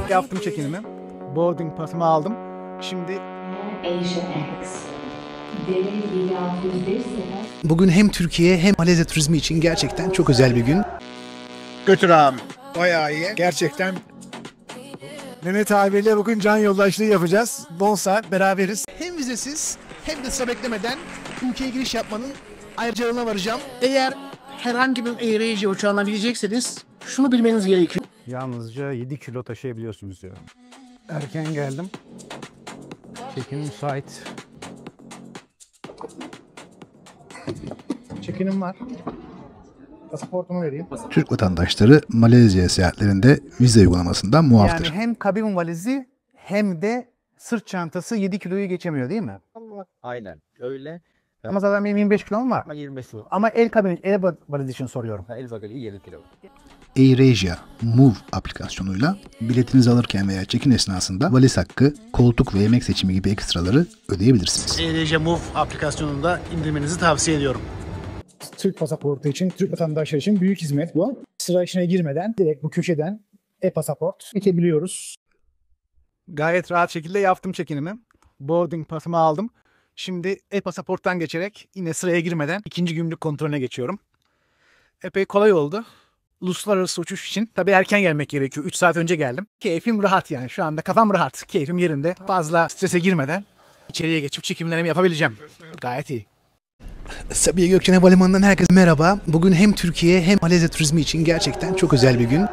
Yaptım çekinimi. Boarding pasımı aldım. Şimdi bugün hem Türkiye hem Malezya turizmi için gerçekten çok özel bir gün. Götür abi. Bayağı iyi. Gerçekten. Mehmet abiyle bugün can yoldaşlığı yapacağız. Bol saat beraberiz. Hem vizesiz hem de sıra beklemeden ülkeye giriş yapmanın ayrıcalığına varacağım. Eğer herhangi bir AirAsia uçağına binecekseniz şunu bilmeniz gerekiyor. Yalnızca 7 kilo taşıyabiliyorsunuz diyor. Erken geldim. Çekim müsait. Çekinim var. Pasaportumu vereyim. Türk vatandaşları Malezya seyahatlerinde vize uygulamasından muaftır. Yani hem kabin valizi hem de sırt çantası 7 kiloyu geçemiyor değil mi? Aynen öyle. Ama zaten benim 25 kilom var. Ama 25 var. Ama el valizi için soruyorum. El vakali 7 kilo. AirAsia Move aplikasyonuyla biletinizi alırken veya check-in esnasında valiz hakkı, koltuk ve yemek seçimi gibi ekstraları ödeyebilirsiniz. AirAsia Move aplikasyonunda indirmenizi tavsiye ediyorum. Türk pasaportu için, Türk vatandaşları için büyük hizmet bu. Sıra işine girmeden direkt bu köşeden e-pasaport geçebiliyoruz. Gayet rahat şekilde yaptım çekinimi. Boarding pasımı aldım. Şimdi e-pasaporttan geçerek yine sıraya girmeden ikinci gümrük kontrolüne geçiyorum. Epey kolay oldu. Uluslararası uçuş için tabii erken gelmek gerekiyor. 3 saat önce geldim. Keyfim rahat yani. Şu anda kafam rahat. Keyfim yerinde. Fazla strese girmeden içeriye geçip çekimlerimi yapabileceğim. Gayet iyi. Sabiha Gökçen Havalimanı'ndan herkese merhaba. Bugün hem Türkiye hem Malezya turizmi için gerçekten çok özel bir gün.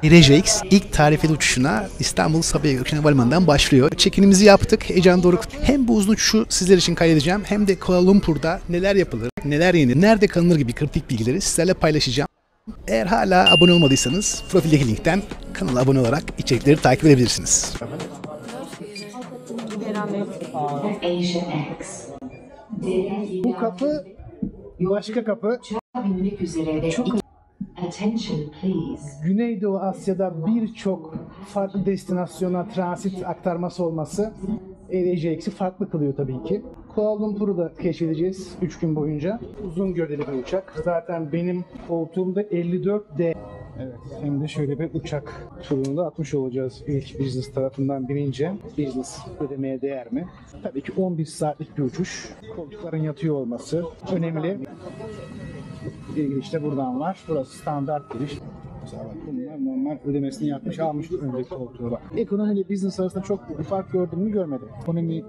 AirAsia X ilk tarifeli uçuşuna İstanbul Sabiha Gökçen Havalimanı'ndan başlıyor. Çekinimizi yaptık. Heyecan doruk. Hem bu uzun uçuşu sizler için kaydedeceğim hem de Kuala Lumpur'da neler yapılır, neler yenir, nerede kalınır gibi kritik bilgileri sizlerle paylaşacağım. Eğer hala abone olmadıysanız profildeki linkten kanala abone olarak içerikleri takip edebilirsiniz. Bu kapı başka kapı. Güneydoğu Asya'da birçok farklı destinasyona transit aktarması olması AirAsia X'i farklı kılıyor tabii ki. Kuala Lumpur'u da keşfedeceğiz 3 gün boyunca. Uzun gövdeli bir uçak. Zaten benim koltuğumda 54D. Evet, hem de şöyle bir uçak turunu da atmış olacağız ilk business tarafından binince. Business ödemeye değer mi? Tabii ki 11 saatlik bir uçuş. Koltukların yatıyor olması önemli. İşte buradan var. Burası standart giriş. Bunlar normal ödemesini yapmış, almış önceki koltuğu var. Ekonomi ile business arasında çok bir fark gördüm mü görmedim. Ekonomi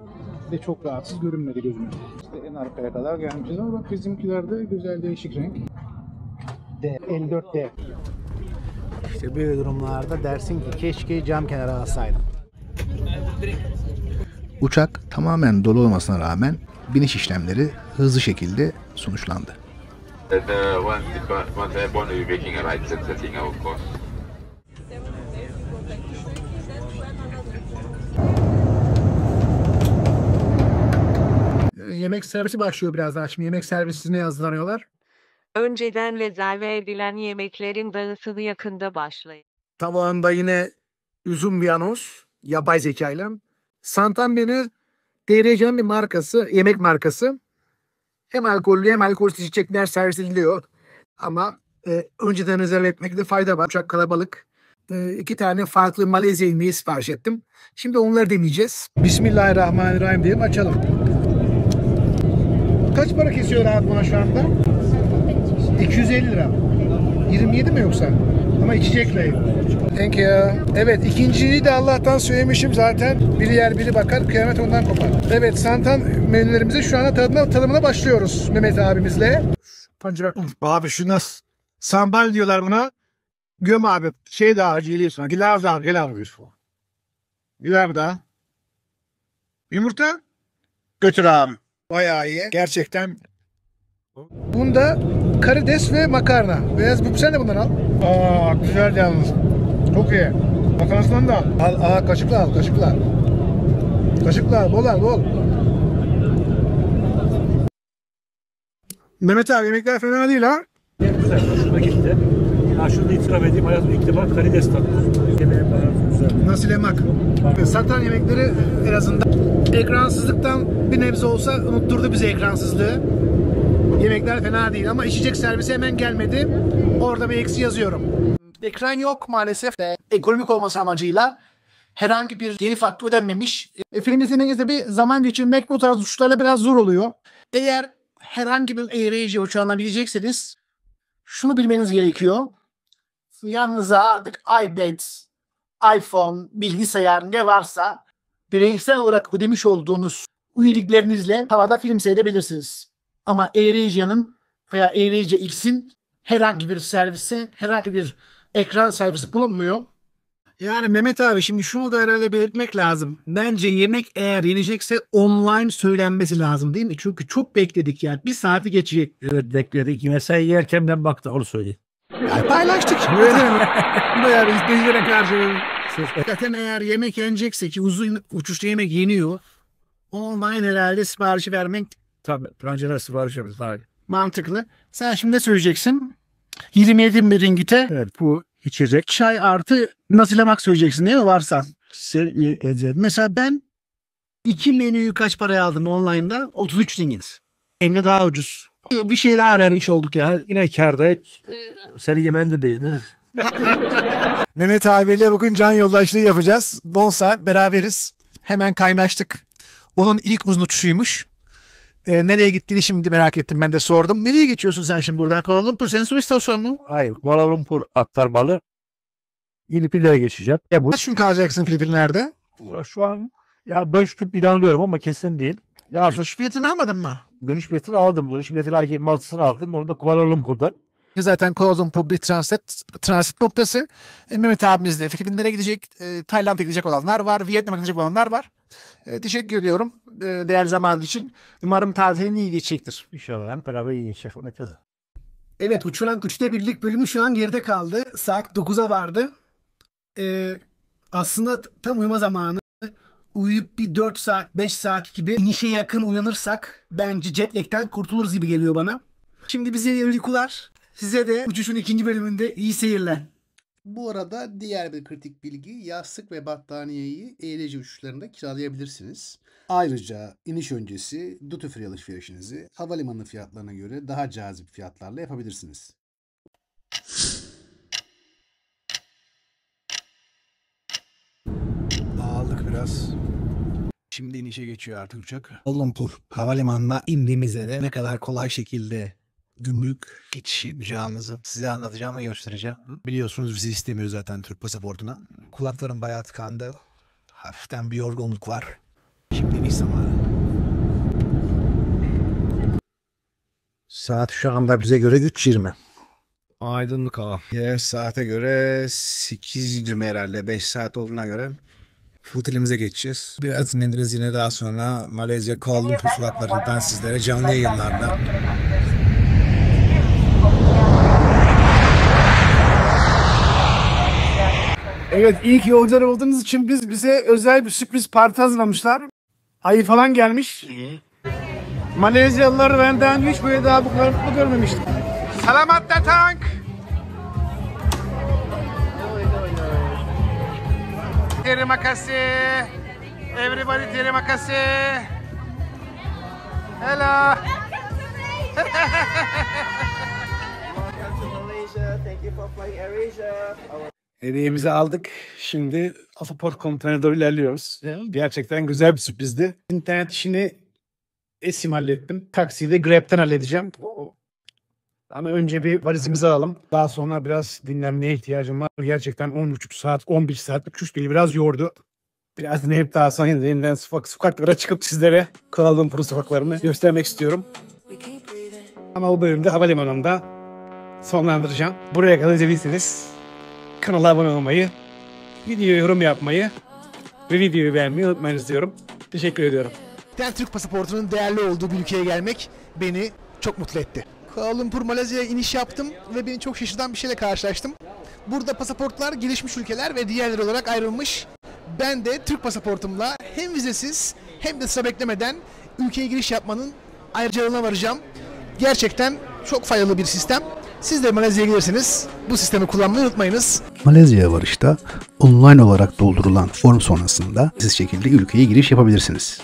de çok rahatsız görünmedi gözüme. İşte en arkaya kadar gelmişiz ama bak bizimkilerde güzel değişik renk. D, 54D. İşte böyle durumlarda dersin ki keşke cam kenara alsaydım. Uçak tamamen dolu olmasına rağmen biniş işlemleri hızlı şekilde sonuçlandı. Once airborne, we'll be making a right setting our course. Yemek servisi başlıyor birazdan. Şimdi yemek servisine hazırlanıyorlar. Önceden rezerve edilen yemeklerin dağıtımı yakında başlayacak. Tabağında yine üzüm viyanos, yapay zekayla. Santander'in AirAsia'nın bir markası, yemek markası. Hem alkollü hem alkolsüz içecekler servis ediliyor. Ama önceden rezerve etmekte fayda var. Uçak kalabalık. 2 tane farklı Malezya yemeği sipariş ettim. Şimdi onları deneyeceğiz. Bismillahirrahmanirrahim diyelim, açalım. Kaç para kesiyor abi buna şu anda? 250 lira. 27 mi yoksa? Ama içecekle. Thank you. Evet, ikinciyi de Allah'tan söylemişim zaten. Biri yer biri bakar, kıyamet ondan kopar. Evet, Santan menülerimize şu anda tadımına başlıyoruz Mehmet abimizle. Pancar. Abi şu nasıl? Sambal diyorlar buna. Göm abi. Şey daha acıyla. Güler daha. Yumurta. Götür abi. Bayağı iyi. Gerçekten. Bunda karides ve makarna. Beyaz bu sen de bundan al. Aa güzel yalnız. Çok iyi. Makarnasından da al. Aa kaşıkla al. Kaşıkla. Kaşıkla al. Bol al. Bol. Mehmet abi yemekler fena değil ha. Güzel. Hoşuma gitti. Ha şunu itiraf edeyim. Hayatımda ilk defa karides tattım. Yemeğe bayağı güzel. Nasıl yemek? Satan yemekleri en azından ekransızlıktan bir nebze olsa unutturdu bize ekransızlığı. Yemekler fena değil ama içecek servisi hemen gelmedi. Orada bir eksi yazıyorum. Ekran yok maalesef de ekonomik olması amacıyla herhangi bir geri faktör ödenmemiş. Film izlemenizde bir zaman geçirmek bu tarz uçuşlarla biraz zor oluyor. Eğer herhangi bir AirAsia uçağına binecekseniz şunu bilmeniz gerekiyor. Yanınıza artık iPad, iPhone, bilgisayar ne varsa bireysel olarak ödemiş olduğunuz üyeliklerinizle havada film seyredebilirsiniz. Ama AirAsia'nın veya AirAsia X'in herhangi bir servisi, herhangi bir ekran servisi bulunmuyor. Yani Mehmet abi şimdi şunu da herhalde belirtmek lazım. Bence yemek eğer yenecekse online söylenmesi lazım değil mi? Çünkü çok bekledik yani. Bir saati geçecek. Evet bekledik. Mesai yerken ben baktım onu söyleyeyim. Yani paylaştık. Bayağı bir izleyicilere karşı. Zaten eğer yemek yenecekse ki uzun uçuşta yemek yeniyor. Online herhalde siparişi vermek Tabii. Pencereler sipariş yapıyoruz. Abi. mantıklı. Sen şimdi ne söyleyeceksin? 27 bin ringite Evet bu içecek. çay artı nasilemak söyleyeceksin değil mi varsa? Mesela ben 2 menüyü kaç paraya aldım online'da? 33 ringgit. Hem de daha ucuz. Bir şey daha öğrenmiş olduk ya. Yine kârda seni yemen de değil. Değil mi? Mehmet abiyle bugün can yoldaşlığı yapacağız. 10 saat beraberiz. Hemen kaynaştık. Onun ilk uzun uçuşuymuş. Nereye gittiğini şimdi merak ettim. Ben de sordum. Nereye geçiyorsun sen şimdi buradan? Kuala Lumpur senin su istasyonu mu? Hayır. Kuala Lumpur aktarmalı. Filipinlere geçeceğim. Ya bu Kaç gün kalacaksın Filipinler'de? şu an ya 5 gün planlıyorum ama kesin değil. Ya Uçuş fiyatını almadın mı? dönüş biletini aldım. Dönüş biletini 26'sını aldım. Onu da Kuala Lumpur'dan. Zaten Kuala Lumpur bir transit noktası. Mehmet abimiz de Filipinlere gidecek, Tayland'a gidecek olanlar var, Vietnam'a gidecek olanlar var. Teşekkür ediyorum değerli zaman için. Umarım tatilin iyi geçecektir. İnşallah hem beraber iyi şef. Ne kadar. Evet uçuran 3'te birlik bölümü şu an geride kaldı. Saat 9'a vardı. Aslında tam uyuma zamanı. Uyuyup bir 4 saat 5 saat gibi inişe yakın uyanırsak bence jet lag'ten kurtuluruz gibi geliyor bana. Şimdi bize iyi uykular. Size de uçuşun 2. bölümünde iyi seyirler. Bu arada diğer bir kritik bilgi, yastık ve battaniyeyi AirAsia uçuşlarında kiralayabilirsiniz. Ayrıca iniş öncesi duty free alışverişinizi havalimanı fiyatlarına göre daha cazip fiyatlarla yapabilirsiniz. Aldık biraz. Şimdi inişe geçiyor artık uçak. Kuala Lumpur havalimanına indiğimizde de ne kadar kolay şekilde gümrük geçiş yapacağımızı size anlatacağım ve göstereceğim. Biliyorsunuz bizi istemiyor zaten Türk pasaportuna. Kulaklarım bayağı tıkandı. Hafiften bir yorgunluk var. Şimdi iniş zamanı. Saat şu anda bize göre 3:20. Aydınlık hava. Diğer saate göre 8:20 herhalde. 5 saat olduğuna göre otelimize geçeceğiz. Biraz dinleniriz yine daha sonra Malezya Kuala Lumpur sokaklarından sizlere canlı yayınlarla. Evet ilk yolcular olduğunuz için bize özel bir sürpriz parti hazırlamışlar. Ayı falan gelmiş. Malezyalılar benden hiç böyle daha bu kadar mutlu görmemiştim. Selamat datang. Terima kasih. Everybody terima kasih. Hello. Hediyemizi aldık. Şimdi pasaport kontrolüne doğru ilerliyoruz. Gerçekten güzel bir sürprizdi. İnternet işini Esim hallettim. Taksiyi de Grab'ten halledeceğim. Ama önce bir valizimizi alalım. Daha sonra biraz dinlenmeye ihtiyacım var. Gerçekten 10,5 saat, 11 saat uçuş beni biraz yordu. Biraz dinlenip daha sonra yeniden sokaklara çıkıp sizlere Kuala Lumpur sokaklarını göstermek istiyorum. Ama bu bölümde havalimanında sonlandıracağım. Buraya kadar izlediyseniz kanala abone olmayı, videoya yorum yapmayı ve videoyu beğenmeyi unutmayınız diyorum. Teşekkür ediyorum. Türk pasaportunun değerli olduğu bir ülkeye gelmek beni çok mutlu etti. Kuala Lumpur, Malezya'ya iniş yaptım ve beni çok şaşırtan bir şeyle karşılaştım. Burada pasaportlar gelişmiş ülkeler ve diğerleri olarak ayrılmış. Ben de Türk pasaportumla hem vizesiz hem de sıra beklemeden ülkeye giriş yapmanın ayrıcalığına varacağım. Gerçekten çok faydalı bir sistem. Siz de Malezya'ya gelirseniz bu sistemi kullanmayı unutmayınız. Malezya'ya varışta online olarak doldurulan form sonrasında siz şekilde ülkeye giriş yapabilirsiniz.